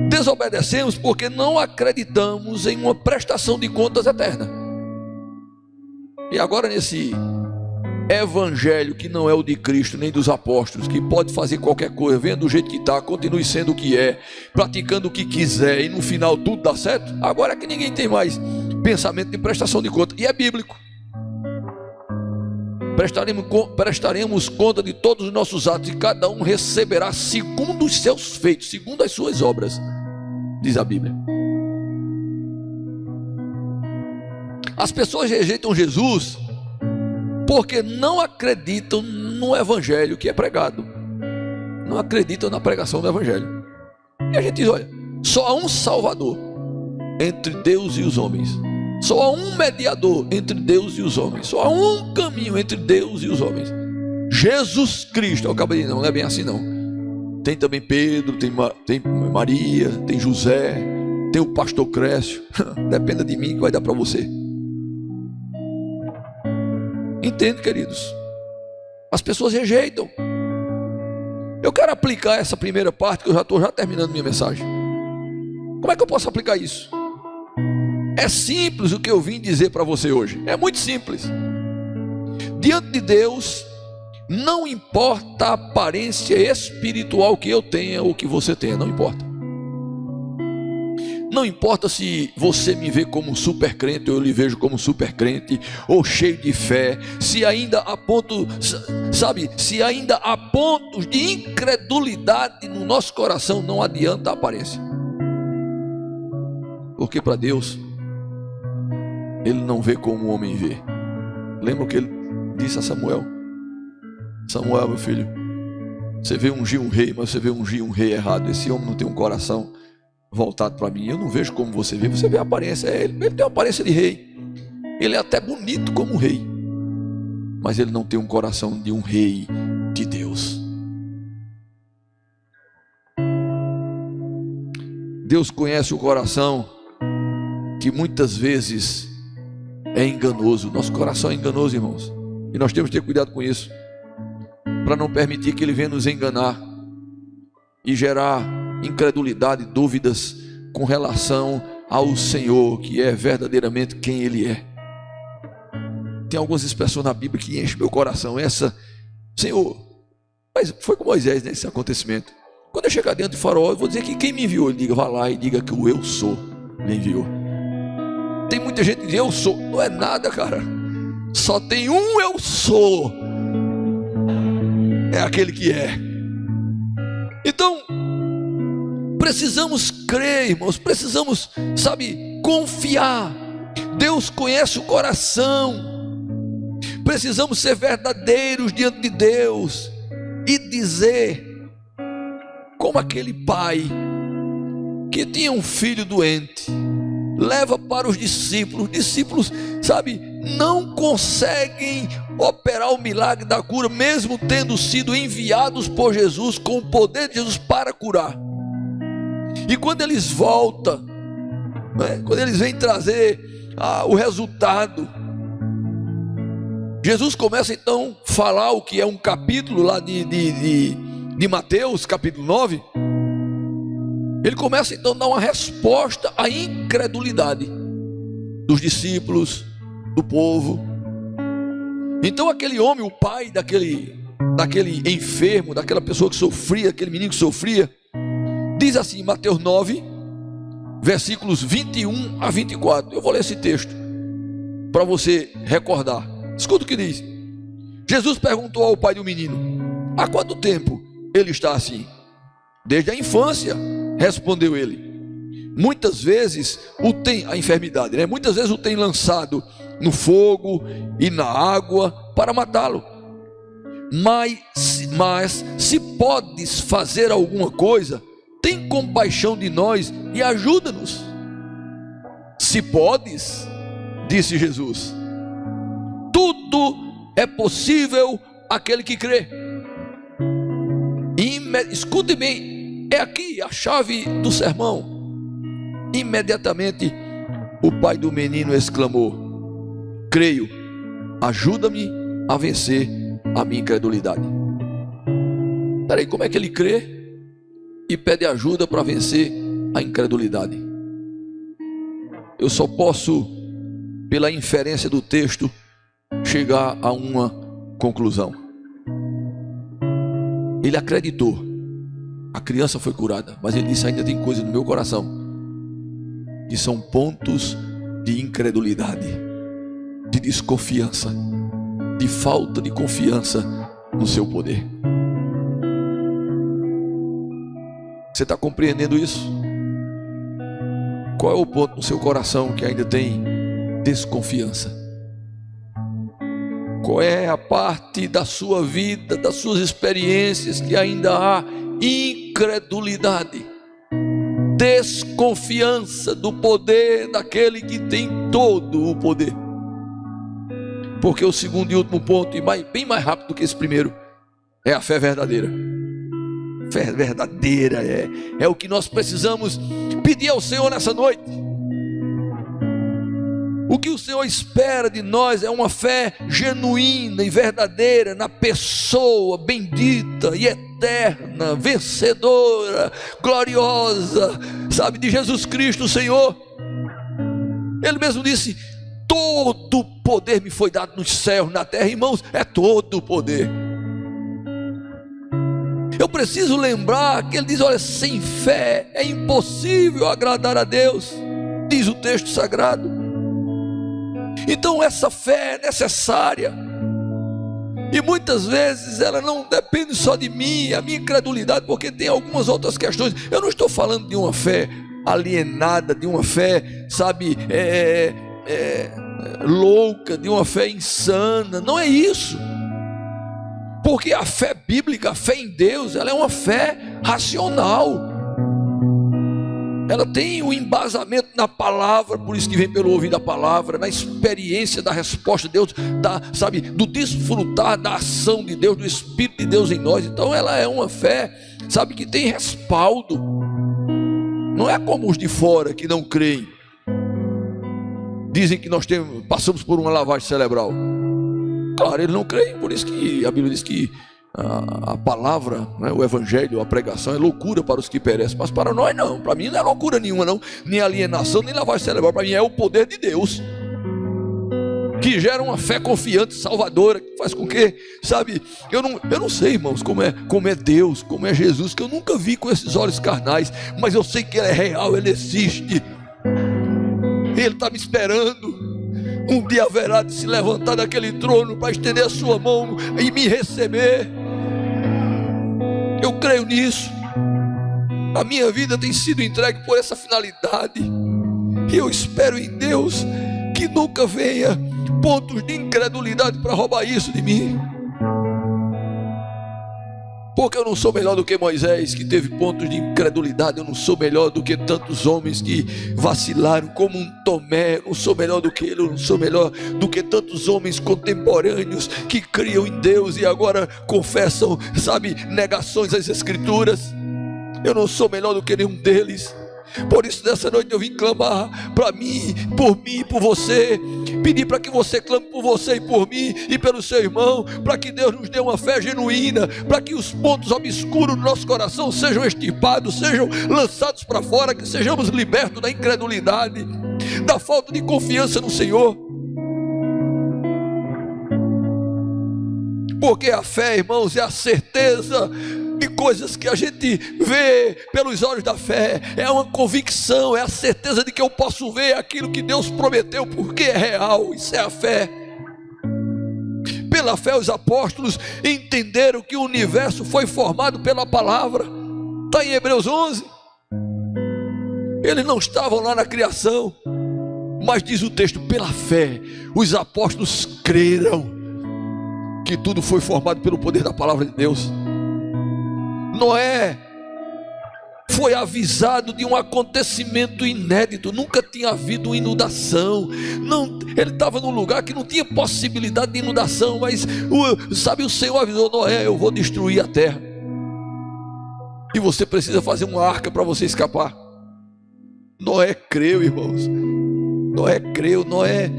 Desobedecemos porque não acreditamos em uma prestação de contas eterna. E agora, nesse evangelho que não é o de Cristo nem dos apóstolos, que pode fazer qualquer coisa, venha do jeito que está, continue sendo o que é, praticando o que quiser, e no final tudo dá certo. Agora é que ninguém tem mais pensamento de prestação de conta, e é bíblico. Prestaremos conta de todos os nossos atos, e cada um receberá segundo os seus feitos, segundo as suas obras, diz a Bíblia. As pessoas rejeitam Jesus porque não acreditam no evangelho que é pregado, não acreditam na pregação do evangelho. E a gente diz: olha, só há um Salvador entre Deus e os homens, só há um mediador entre Deus e os homens, só há um caminho entre Deus e os homens, Jesus Cristo. Eu acabei de dizer: não é bem assim não. Tem também Pedro, tem Maria, tem José, tem o pastor Crécio. Dependa de mim que vai dar para você. Entende, queridos? As pessoas rejeitam. Eu quero aplicar essa primeira parte, que eu já estou terminando minha mensagem. Como é que eu posso aplicar isso? É simples o que eu vim dizer para você hoje. É muito simples. Diante de Deus, não importa a aparência espiritual que eu tenha ou que você tenha, não importa. Não importa se você me vê como super crente ou eu lhe vejo como super crente, ou cheio de fé, se ainda há se ainda há pontos de incredulidade no nosso coração, não adianta a aparência. Porque para Deus, Ele não vê como o homem vê. Lembra o que Ele disse a Samuel? Samuel, meu filho, você vê ungir um rei, mas você vê ungir um rei errado. Esse homem não tem um coração voltado para mim. Eu não vejo como você vê a aparência. Ele tem uma aparência de rei, ele é até bonito como um rei, mas ele não tem um coração de um rei de Deus. Deus conhece o coração, que muitas vezes é enganoso. Nosso coração é enganoso, irmãos, e nós temos que ter cuidado com isso, para não permitir que ele venha nos enganar e gerar incredulidade, dúvidas com relação ao Senhor, que é verdadeiramente quem Ele é. Tem algumas expressões na Bíblia que enchem meu coração. Senhor, mas foi com Moisés nesse acontecimento. Quando eu chegar diante do faraó, eu vou dizer que quem me enviou? Ele diga: vá lá e diga que o eu sou me enviou. Tem muita gente que diz eu sou. Não é nada, cara. Só tem um eu sou. É aquele que é. Então, precisamos crer, irmãos, precisamos, confiar. Deus conhece o coração. Precisamos ser verdadeiros diante de Deus e dizer, como aquele pai que tinha um filho doente, leva para os discípulos, sabe, não conseguem operar o milagre da cura, mesmo tendo sido enviados por Jesus, com o poder de Jesus para curar. E quando eles voltam, quando eles vêm trazer o resultado, Jesus começa então a falar o que é um capítulo lá de Mateus, capítulo 9. Ele começa então a dar uma resposta à incredulidade dos discípulos, do povo. Então aquele homem, o pai daquele enfermo, daquela pessoa que sofria, aquele menino que sofria, diz assim, Mateus 9, versículos 21 a 24. Eu vou ler esse texto para você recordar. Escuta o que diz. Jesus perguntou ao pai do menino: há quanto tempo ele está assim? Desde a infância, respondeu ele. Muitas vezes a enfermidade, né? Muitas vezes o tem lançado no fogo e na água para matá-lo. Mas se podes fazer alguma coisa, tem compaixão de nós e ajuda-nos. Se podes, disse Jesus, tudo é possível àquele que crê. Escute bem, é aqui a chave do sermão. Imediatamente o pai do menino exclamou: creio, ajuda-me a vencer a minha incredulidade. Peraí, como é que ele crê e pede ajuda para vencer a incredulidade? Eu só posso, pela inferência do texto, chegar a uma conclusão. Ele acreditou, a criança foi curada, mas ele disse: ainda tem coisa no meu coração que são pontos de incredulidade, de desconfiança, de falta de confiança no seu poder. Você está compreendendo isso? Qual é o ponto no seu coração que ainda tem desconfiança? Qual é a parte da sua vida, das suas experiências que ainda há incredulidade, desconfiança do poder daquele que tem todo o poder? Porque o segundo e último ponto, e bem mais rápido do que esse primeiro, é a fé verdadeira. Fé verdadeira é o que nós precisamos pedir ao Senhor nessa noite. O que o Senhor espera de nós é uma fé genuína e verdadeira na pessoa bendita e eterna, vencedora, gloriosa, sabe, de Jesus Cristo, o Senhor. Ele mesmo disse: todo o poder me foi dado nos céus, na terra. Irmãos, é todo o poder. Eu preciso lembrar que ele diz: olha, sem fé é impossível agradar a Deus, diz o texto sagrado. Então essa fé é necessária, e muitas vezes ela não depende só de mim, a minha incredulidade, porque tem algumas outras questões. Eu não estou falando de uma fé alienada, de uma fé, sabe, louca, de uma fé insana. Não é isso, porque a fé bíblica, a fé em Deus, ela é uma fé racional. Ela tem o embasamento na palavra, por isso que vem pelo ouvir da palavra, na experiência da resposta de Deus, sabe, do desfrutar da ação de Deus, do Espírito de Deus em nós. Então ela é uma fé, sabe, que tem respaldo. Não é como os de fora que não creem, dizem que nós passamos por uma lavagem cerebral. Claro, eles não creem, por isso que a Bíblia diz que a palavra, né, o evangelho, a pregação é loucura para os que perecem, mas para nós não. Para mim não é loucura nenhuma, não, nem alienação, nem lavagem cerebral. Para mim é o poder de Deus, que gera uma fé confiante, salvadora, que faz com que, sabe, eu não sei, irmãos, como é Deus, como é Jesus, que eu nunca vi com esses olhos carnais, mas eu sei que Ele é real, Ele existe, Ele está me esperando. Um dia haverá de se levantar daquele trono para estender a sua mão e me receber. Eu creio nisso. A minha vida tem sido entregue por essa finalidade, e eu espero em Deus que nunca venha pontos de incredulidade para roubar isso de mim. Porque eu não sou melhor do que Moisés, que teve pontos de incredulidade. Eu não sou melhor do que tantos homens que vacilaram, como um Tomé. Eu não sou melhor do que ele. Eu não sou melhor do que tantos homens contemporâneos que criam em Deus e agora confessam, negações às Escrituras. Eu não sou melhor do que nenhum deles. Por isso nessa noite eu vim clamar para mim, por você, pedir para que você clame por você e por mim e pelo seu irmão, para que Deus nos dê uma fé genuína, para que os pontos obscuros do nosso coração sejam extirpados, sejam lançados para fora, que sejamos libertos da incredulidade, da falta de confiança no Senhor. Porque a fé, irmãos, é a certeza de coisas que a gente vê pelos olhos da fé, é uma convicção, é a certeza de que eu posso ver aquilo que Deus prometeu, porque é real. Isso é a fé. Pela fé os apóstolos entenderam que o universo foi formado pela palavra. Está em Hebreus 11. Eles não estavam lá na criação, mas diz o texto, pela fé os apóstolos creram que tudo foi formado pelo poder da palavra de Deus. Noé foi avisado de um acontecimento inédito. Nunca tinha havido inundação. Ele estava num lugar que não tinha possibilidade de inundação, mas o Senhor avisou Noé: eu vou destruir a terra, e você precisa fazer uma arca para você escapar. Noé creu, irmãos. Noé creu, Noé,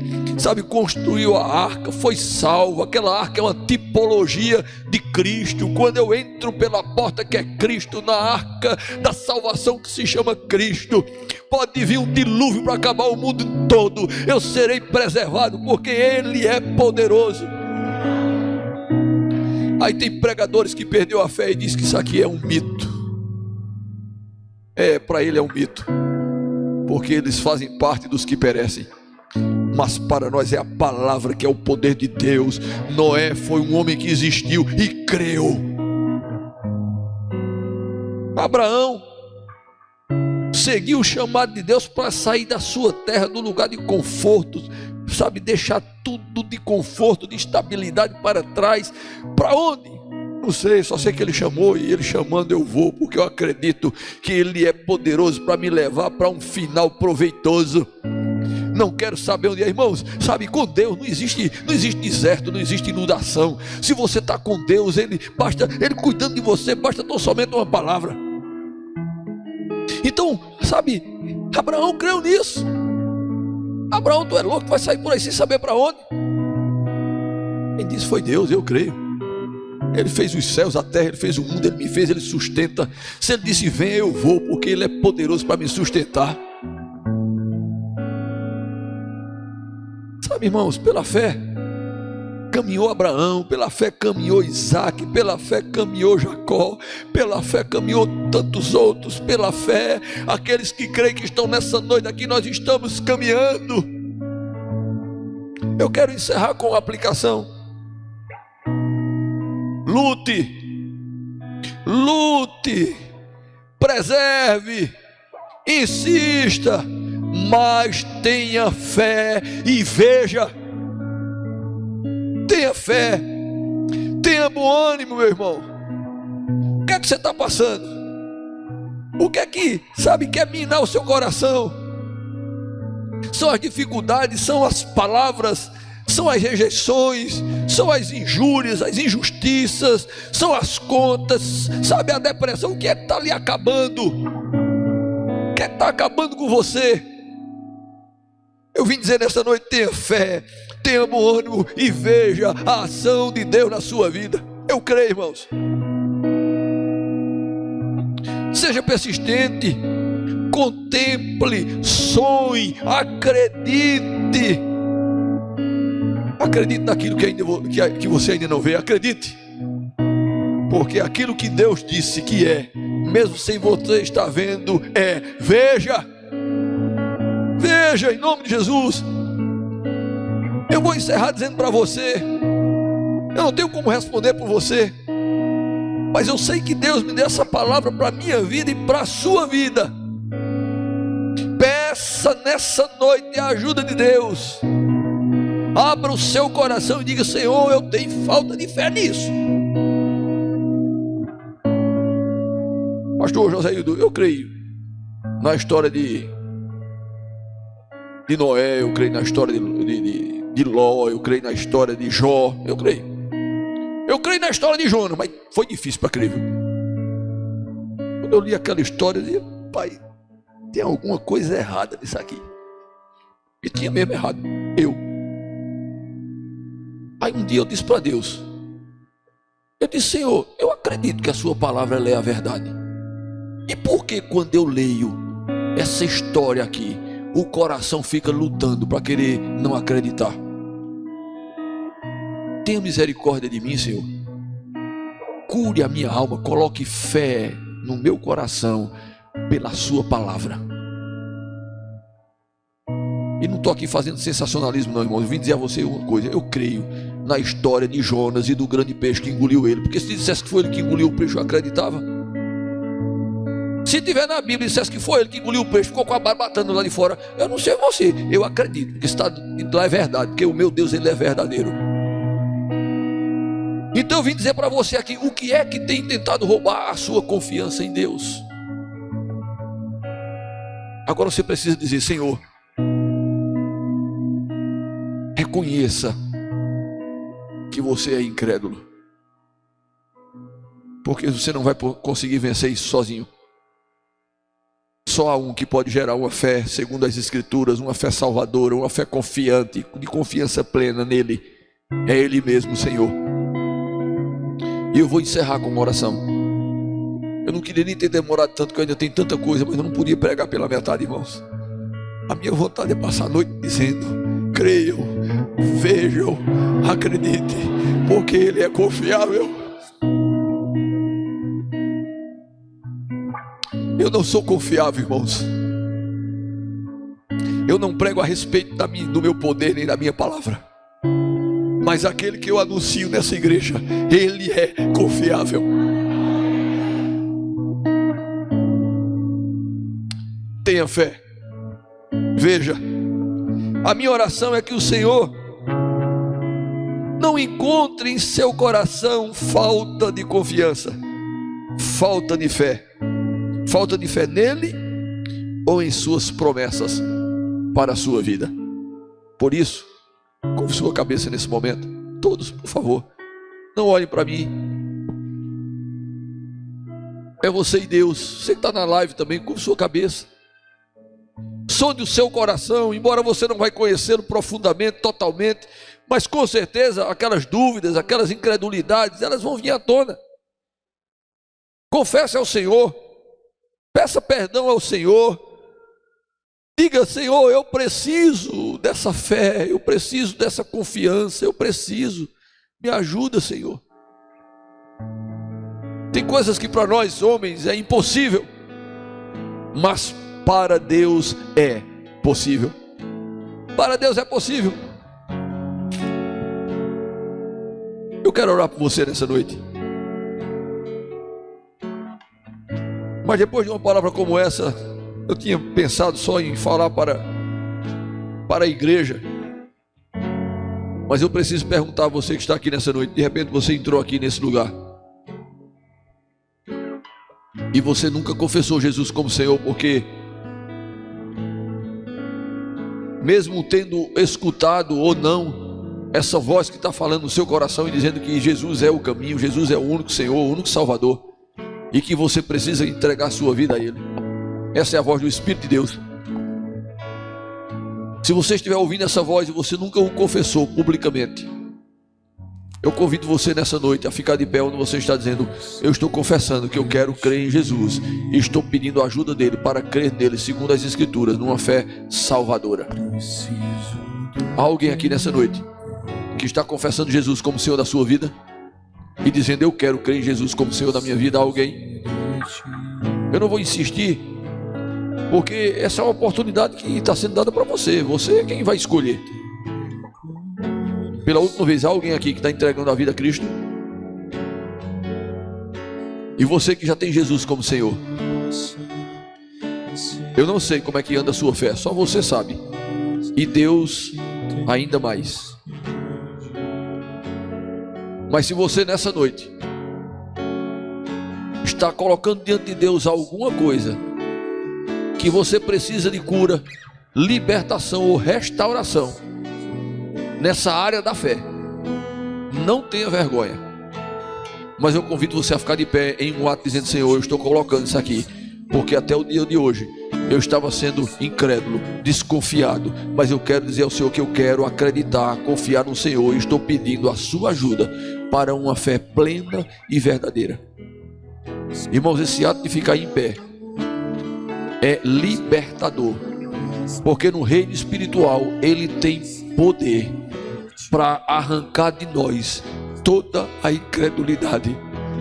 construiu a arca, foi salvo. Aquela arca é uma tipologia de Cristo. Quando eu entro pela porta que é Cristo, na arca da salvação que se chama Cristo, pode vir um dilúvio para acabar o mundo todo, eu serei preservado, porque Ele é poderoso. Aí tem pregadores que perdeu a fé e diz que isso aqui é um mito. Para ele é um mito, porque eles fazem parte dos que perecem. Mas para nós é a palavra que é o poder de Deus. Noé foi um homem que existiu e creu. Abraão seguiu o chamado de Deus para sair da sua terra, do lugar de conforto, deixar tudo de conforto, de estabilidade para trás. Para onde? Não sei, só sei que Ele chamou, e Ele chamando eu vou, porque eu acredito que Ele é poderoso para me levar para um final proveitoso. Não quero saber onde é, irmãos. Com Deus não existe deserto, não existe inundação. Se você está com Deus, Ele cuidando de você, basta tão somente uma palavra. Então, Abraão creu nisso. Abraão, tu é louco, tu vai sair por aí sem saber para onde? Quem disse foi Deus, eu creio. Ele fez os céus, a terra, Ele fez o mundo, Ele me fez, Ele sustenta. Se Ele disse venha, eu vou, porque Ele é poderoso para me sustentar. Irmãos, pela fé caminhou Abraão, pela fé caminhou Isaac, pela fé caminhou Jacó, pela fé caminhou tantos outros. Pela fé, aqueles que creem que estão nessa noite aqui, nós estamos caminhando. Eu quero encerrar com uma aplicação. Lute, preserve, insista, mas tenha fé e veja. Tenha fé, tenha bom ânimo, meu irmão. O que é que você está passando? O que é que quer minar o seu coração? São as dificuldades, são as palavras, são as rejeições, são as injúrias, as injustiças, são as contas, a depressão. O que é que está lhe acabando? O que é que está acabando com você? Eu vim dizer nessa noite: tenha fé, tenha bom ânimo e veja a ação de Deus na sua vida. Eu creio, irmãos. Seja persistente, contemple, sonhe, acredite. Acredite naquilo que você ainda não vê. Acredite, porque aquilo que Deus disse que é, mesmo sem você estar vendo, veja em nome de Jesus. Eu vou encerrar dizendo para você, eu não tenho como responder por você, mas eu sei que Deus me deu essa palavra para a minha vida e para a sua vida. Peça nessa noite a ajuda de Deus. Abra o seu coração e diga: Senhor, eu tenho falta de fé nisso. Pastor José Hildo, eu creio na história de Noé, eu creio na história de Ló, eu creio na história de Jó, eu creio na história de Jonas, mas foi difícil para crer, viu? Quando eu li aquela história, eu disse: pai, tem alguma coisa errada nisso aqui. E tinha mesmo errado, Aí um dia eu disse para Deus, eu disse: Senhor, eu acredito que a sua palavra ela é a verdade. E por que quando eu leio essa história aqui, o coração fica lutando para querer não acreditar? Tenha misericórdia de mim, Senhor. Cure a minha alma, coloque fé no meu coração pela sua palavra. E não estou aqui fazendo sensacionalismo não, irmão. Eu vim dizer a você uma coisa: eu creio na história de Jonas e do grande peixe que engoliu ele. Porque se dissesse que foi ele que engoliu o peixe, eu acreditava. Se tiver na Bíblia e dissesse que foi ele que engoliu o peixe, ficou com a barbatana lá de fora, eu não sei você, eu acredito, porque está lá é verdade, porque o meu Deus, ele é verdadeiro. Então eu vim dizer para você aqui, o que é que tem tentado roubar a sua confiança em Deus? Agora você precisa dizer: Senhor, reconheça que você é incrédulo, porque você não vai conseguir vencer isso sozinho. Só há um que pode gerar uma fé segundo as Escrituras, uma fé salvadora, uma fé confiante, de confiança plena nele. É Ele mesmo, Senhor. E eu vou encerrar com uma oração. Eu não queria nem ter demorado tanto, que eu ainda tenho tanta coisa, mas eu não podia pregar pela metade, irmãos. A minha vontade é passar a noite dizendo: creiam, vejam, acreditem, porque Ele é confiável. Eu não sou confiável, irmãos. Eu não prego a respeito do meu poder nem da minha palavra, mas aquele que eu anuncio nessa igreja, Ele é confiável. Tenha fé. Veja, a minha oração é que o Senhor não encontre em seu coração falta de confiança, falta de fé nele ou em suas promessas para a sua vida. Por isso, curve sua cabeça nesse momento. Todos, por favor, não olhem para mim. É você e Deus. Você que está na live também, curve sua cabeça. Sonde o seu coração, embora você não vai conhecê-lo profundamente, totalmente, mas com certeza aquelas dúvidas, aquelas incredulidades, elas vão vir à tona. Confesse ao Senhor, peça perdão ao Senhor, diga: Senhor, eu preciso dessa fé, eu preciso dessa confiança, eu preciso, me ajuda, Senhor. Tem coisas que para nós homens é impossível, mas para Deus é possível. Para Deus é possível. Eu quero orar por você nessa noite. Mas depois de uma palavra como essa, eu tinha pensado só em falar para a igreja. Mas eu preciso perguntar a você que está aqui nessa noite. De repente você entrou aqui nesse lugar e você nunca confessou Jesus como Senhor, porque mesmo tendo escutado ou não essa voz que está falando no seu coração e dizendo que Jesus é o caminho, Jesus é o único Senhor, o único Salvador, e que você precisa entregar a sua vida a Ele. Essa é a voz do Espírito de Deus. Se você estiver ouvindo essa voz e você nunca o confessou publicamente, eu convido você nessa noite a ficar de pé onde você está, dizendo: eu estou confessando que eu quero crer em Jesus e estou pedindo a ajuda dele para crer nele segundo as Escrituras, numa fé salvadora. Há alguém aqui nessa noite que está confessando Jesus como Senhor da sua vida e dizendo: eu quero crer em Jesus como Senhor da minha vida? Há alguém? Eu não vou insistir, porque essa é uma oportunidade que está sendo dada para você. Você é quem vai escolher. Pela última vez, há alguém aqui que está entregando a vida a Cristo? E você que já tem Jesus como Senhor? Eu não sei como é que anda a sua fé, só você sabe. E Deus ainda mais. Mas se você nessa noite está colocando diante de Deus alguma coisa que você precisa de cura, libertação ou restauração nessa área da fé, não tenha vergonha, mas eu convido você a ficar de pé em um ato dizendo: Senhor, eu estou colocando isso aqui, porque até o dia de hoje eu estava sendo incrédulo, desconfiado, mas eu quero dizer ao Senhor que eu quero acreditar, confiar no Senhor, e estou pedindo a sua ajuda para uma fé plena e verdadeira. Irmãos, esse ato de ficar em pé é libertador, porque no reino espiritual ele tem poder para arrancar de nós toda a incredulidade,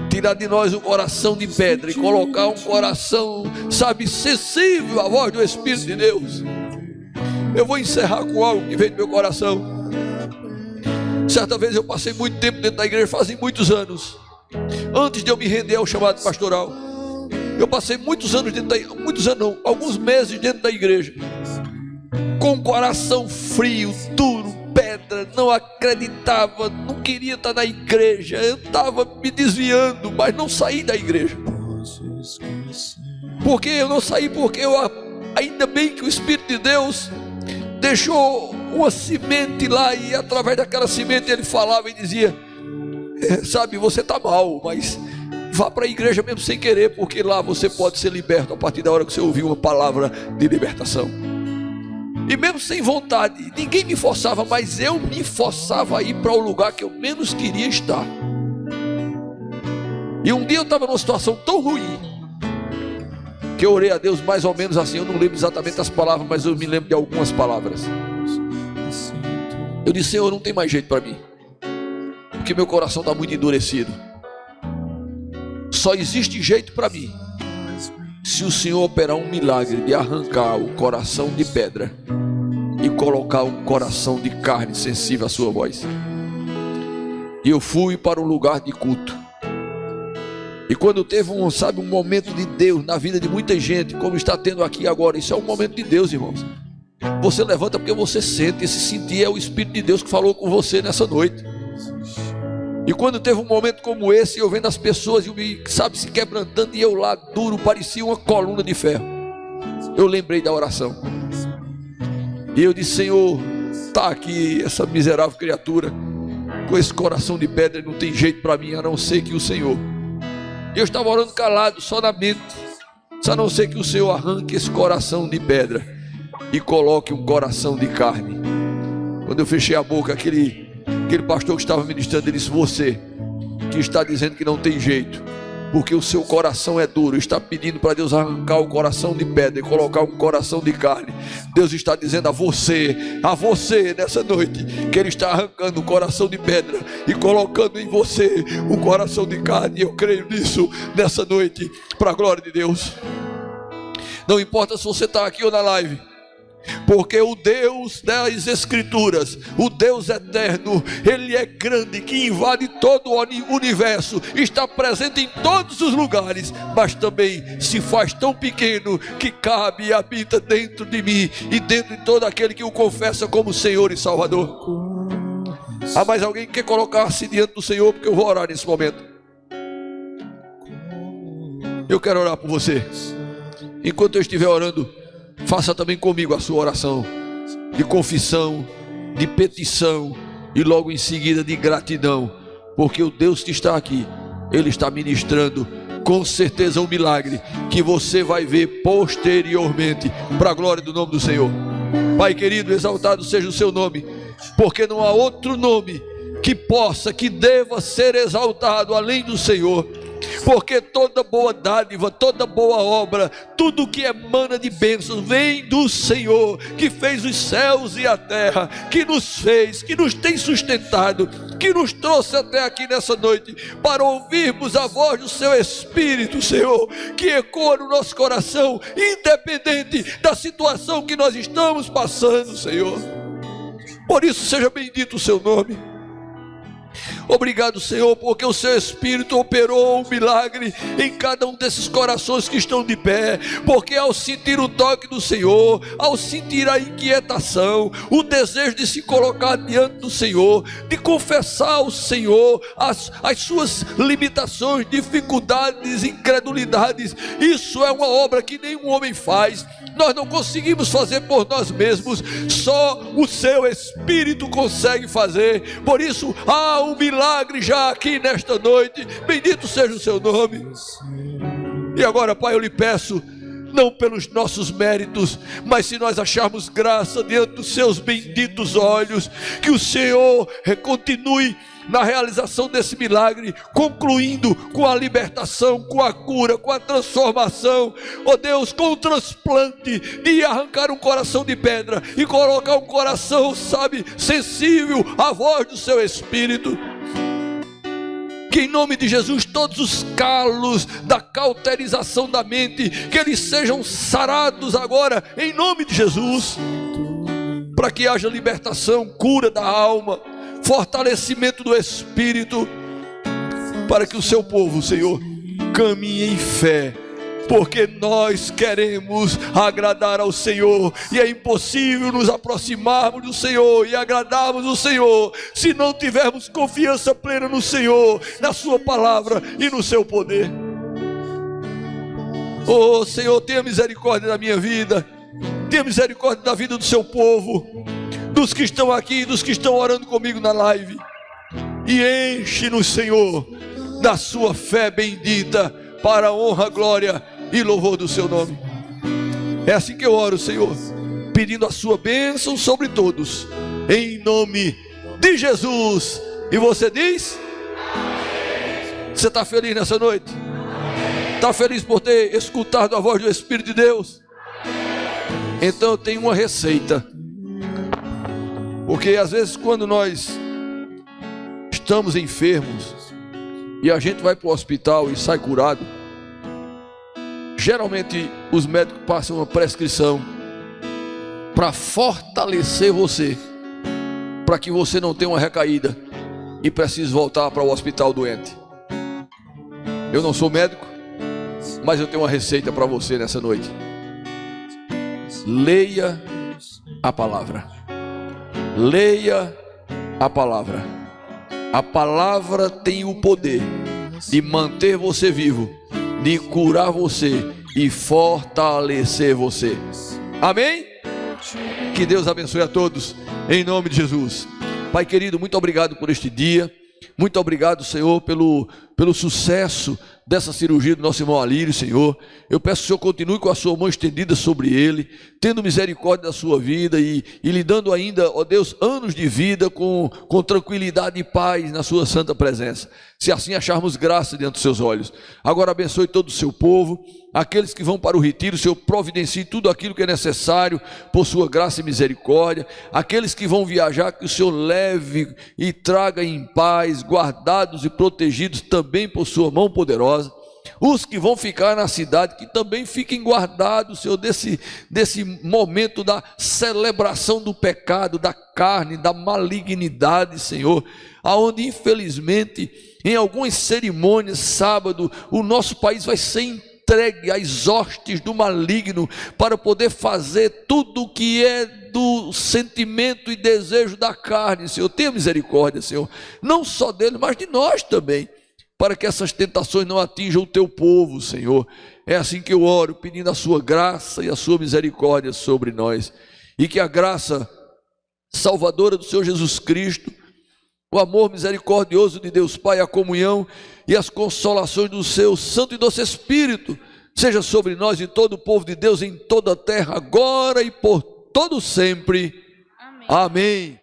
tirar de nós um coração de pedra e colocar um coração, sabe, sensível à voz do Espírito de Deus. Eu vou encerrar com algo que veio do meu coração. Certa vez eu passei muito tempo dentro da igreja, fazem muitos anos, antes de eu me render ao chamado pastoral. Eu passei muitos anos dentro da, muitos anos não, alguns meses dentro da igreja, com o coração frio, duro, pedra, não acreditava, não queria estar na igreja, eu estava me desviando, mas não saí da igreja. Porque eu não saí, porque ainda bem que o Espírito de Deus deixou uma semente lá, e através daquela semente ele falava e dizia: sabe, você está mal, mas vá para a igreja mesmo sem querer, porque lá você pode ser liberto a partir da hora que você ouvir uma palavra de libertação. E mesmo sem vontade, ninguém me forçava, mas eu me forçava a ir para o lugar que eu menos queria estar. E um dia eu estava numa situação tão ruim, que eu orei a Deus mais ou menos assim, eu não lembro exatamente as palavras, mas eu me lembro de algumas palavras. Eu disse: Senhor, não tem mais jeito para mim, porque meu coração está muito endurecido. Só existe jeito para mim se o Senhor operar um milagre de arrancar o coração de pedra e colocar um coração de carne sensível à sua voz. E eu fui para um lugar de culto, e quando teve um momento de Deus na vida de muita gente, como está tendo aqui agora, isso é um momento de Deus, irmãos. Você levanta porque você sente, esse sentir é o Espírito de Deus que falou com você nessa noite. E quando teve um momento como esse, eu vendo as pessoas, se quebrantando, e eu lá duro, parecia uma coluna de ferro, eu lembrei da oração, e eu disse: Senhor, está aqui essa miserável criatura, com esse coração de pedra, não tem jeito para mim, a não ser que o Senhor. E eu estava orando calado, só na mente, a não ser que o Senhor arranque esse coração de pedra e coloque um coração de carne. Quando eu fechei a boca, aquele pastor que estava ministrando, ele disse: você que está dizendo que não tem jeito, porque o seu coração é duro, está pedindo para Deus arrancar o coração de pedra e colocar um coração de carne. Deus está dizendo a você nessa noite, que Ele está arrancando o coração de pedra e colocando em você um coração de carne. E eu creio nisso nessa noite, para a glória de Deus. Não importa se você está aqui ou na live, porque o Deus das Escrituras, o Deus eterno, Ele é grande, que invade todo o universo, está presente em todos os lugares, mas também se faz tão pequeno que cabe e habita dentro de mim e dentro de todo aquele que o confessa como Senhor e Salvador. Há mais alguém que quer colocar-se diante do Senhor? Porque eu vou orar nesse momento. Eu quero orar por você. Enquanto eu estiver orando, faça também comigo a sua oração de confissão, de petição e logo em seguida de gratidão, porque o Deus que está aqui, Ele está ministrando com certeza um milagre que você vai ver posteriormente, para a glória do nome do Senhor. Pai querido, exaltado seja o seu nome, porque não há outro nome que deva ser exaltado além do Senhor. Porque toda boa dádiva, toda boa obra, tudo que emana de bênçãos vem do Senhor, que fez os céus e a terra, que nos fez, que nos tem sustentado, que nos trouxe até aqui nessa noite, para ouvirmos a voz do seu Espírito, Senhor, que ecoa no nosso coração, independente da situação que nós estamos passando, Senhor. Por isso seja bendito o seu nome. Obrigado, Senhor, porque o seu Espírito operou um milagre em cada um desses corações que estão de pé, porque ao sentir o toque do Senhor, ao sentir a inquietação, o desejo de se colocar diante do Senhor, de confessar ao Senhor as suas limitações, dificuldades, incredulidades, isso é uma obra que nenhum homem faz. Nós não conseguimos fazer por nós mesmos, só o seu Espírito consegue fazer. Por isso há um milagre já aqui nesta noite, bendito seja o seu nome. E agora, Pai, eu lhe peço, não pelos nossos méritos, mas se nós acharmos graça diante dos seus benditos olhos, que o Senhor continue na realização desse milagre, concluindo com a libertação, com a cura, com a transformação, ó Deus, com o transplante, de arrancar um coração de pedra e colocar um coração, sabe, sensível à voz do seu Espírito. Que em nome de Jesus todos os calos da cauterização da mente, que eles sejam sarados agora em nome de Jesus, para que haja libertação, cura da alma, fortalecimento do Espírito, para que o seu povo, Senhor, caminhe em fé, porque nós queremos agradar ao Senhor, e é impossível nos aproximarmos do Senhor e agradarmos o Senhor, se não tivermos confiança plena no Senhor, na sua palavra e no seu poder. Oh Senhor, tenha misericórdia da minha vida, tenha misericórdia da vida do seu povo, dos que estão aqui, dos que estão orando comigo na live, e enche-nos, Senhor, da sua fé bendita, para a honra, glória e louvor do seu nome. É assim que eu oro, Senhor, pedindo a sua bênção sobre todos, em nome de Jesus. E você diz? Você está feliz nessa noite? Está feliz por ter escutado a voz do Espírito de Deus? Então eu tenho uma receita, porque às vezes quando nós estamos enfermos e a gente vai para o hospital e sai curado, geralmente os médicos passam uma prescrição para fortalecer você, para que você não tenha uma recaída e precise voltar para o hospital doente. Eu não sou médico, mas eu tenho uma receita para você nessa noite. Leia a palavra. Leia a palavra. A palavra tem o poder de manter você vivo, de curar você e fortalecer você. Amém? Que Deus abençoe a todos, em nome de Jesus. Pai querido, muito obrigado por este dia. Muito obrigado, Senhor, pelo sucesso dessa cirurgia do nosso irmão Alírio, Senhor. Eu peço que o Senhor continue com a sua mão estendida sobre ele, tendo misericórdia da sua vida e lhe dando ainda, ó Deus, anos de vida com tranquilidade e paz na sua santa presença. Se assim acharmos graça diante dos seus olhos. Agora abençoe todo o seu povo, aqueles que vão para o retiro, o Senhor providencie tudo aquilo que é necessário por sua graça e misericórdia. Aqueles que vão viajar, que o Senhor leve e traga em paz, guardados e protegidos também por sua mão poderosa. Os que vão ficar na cidade, que também fiquem guardados, Senhor, desse momento da celebração do pecado, da carne, da malignidade, Senhor, aonde infelizmente em algumas cerimônias, sábado, o nosso país vai ser entregue às hostes do maligno, para poder fazer tudo o que é do sentimento e desejo da carne. Senhor, tenha misericórdia, Senhor, não só dele, mas de nós também, para que essas tentações não atinjam o teu povo, Senhor. É assim que eu oro, pedindo a sua graça e a sua misericórdia sobre nós, e que a graça salvadora do Senhor Jesus Cristo, o amor misericordioso de Deus Pai, a comunhão e as consolações do seu Santo e Doce Espírito seja sobre nós e todo o povo de Deus em toda a terra, agora e por todo sempre. Amém. Amém.